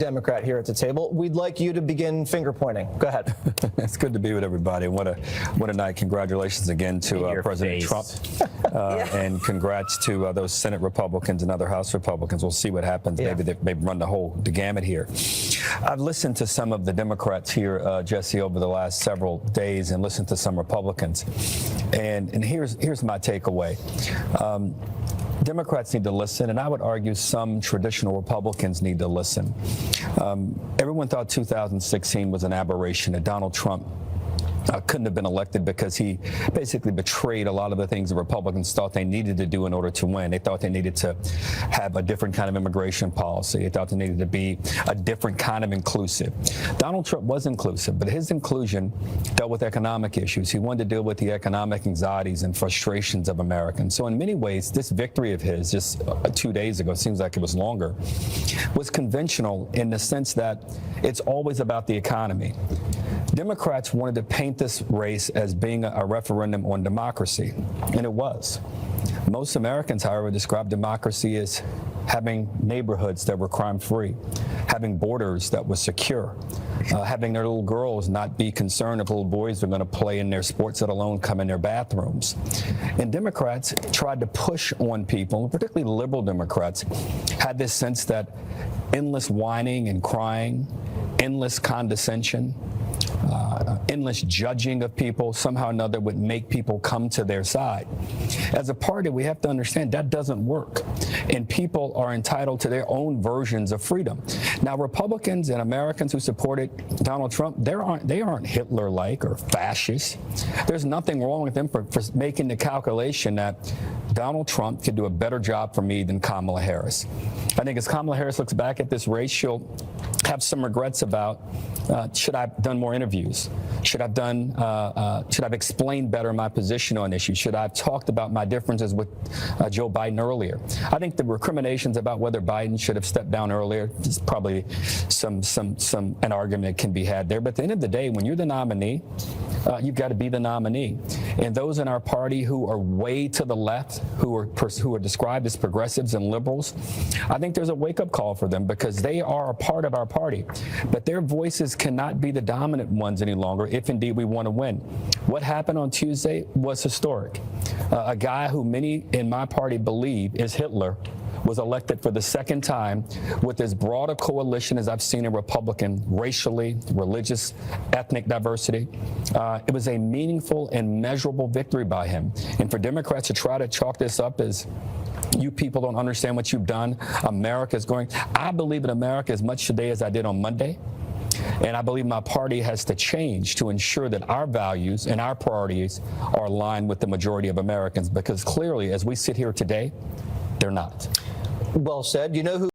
Democrat here at the table. We'd like you to begin finger pointing. Go ahead. It's good to be with everybody. What a night. Congratulations again to President Trump. And congrats to those Senate Republicans and other House Republicans. We'll see what happens. Maybe they run the gamut here. I've listened to some of the Democrats here, Jesse, over the last several days and listened to some Republicans. And here's my takeaway. Democrats need to listen, and I would argue some traditional Republicans need to listen. Everyone thought 2016 was an aberration, that Donald Trump couldn't have been elected because he basically betrayed a lot of the things the Republicans thought they needed to do in order to win. They thought they needed to have a different kind of immigration policy. They thought they needed to be a different kind of inclusive. Donald Trump was inclusive, but his inclusion dealt with economic issues. He wanted to deal with the economic anxieties and frustrations of Americans. So in many ways, this victory of his just 2 days ago, it seems like it was longer, was conventional in the sense that it's always about the economy. Democrats wanted to paint this race as being a referendum on democracy, and it was. Most Americans, however, describe democracy as having neighborhoods that were crime-free, having borders that were secure, having their little girls not be concerned if little boys are going to play in their sports, let alone come in their bathrooms. And Democrats tried to push on people, particularly liberal Democrats, had this sense that endless whining and crying, endless condescension, endless judging of people somehow or another would make people come to their side. As a party, we have to understand that doesn't work, and people are entitled to their own versions of freedom. Now, Republicans and Americans who supported Donald Trump, they aren't Hitler-like or fascist. There's nothing wrong with them for making the calculation that Donald Trump could do a better job for me than Kamala Harris. I think as Kamala Harris looks back at this race, she'll have some regrets about should I have done more interviews? Should I've explained better my position on issues? Should I have talked about my differences with Joe Biden earlier? I think the recriminations about whether Biden should have stepped down earlier is probably an argument that can be had there. But at the end of the day, when you're the nominee, you've got to be the nominee. And those in our party who are way to the left, who are described as progressives and liberals, I think there's a wake-up call for them because they are a part of our party. But their voices cannot be the dominant ones any longer if indeed we want to win. What happened on Tuesday was historic. A guy who many in my party believe is Hitler was elected for the second time with as broad a coalition as I've seen in Republican, racially, religious, ethnic diversity. It was a meaningful and measurable victory by him. And for Democrats to try to chalk this up as you people don't understand what you've done, America's going. I believe in America as much today as I did on Monday. And I believe my party has to change to ensure that our values and our priorities are aligned with the majority of Americans, because clearly, as we sit here today, they're not. Well said. You know who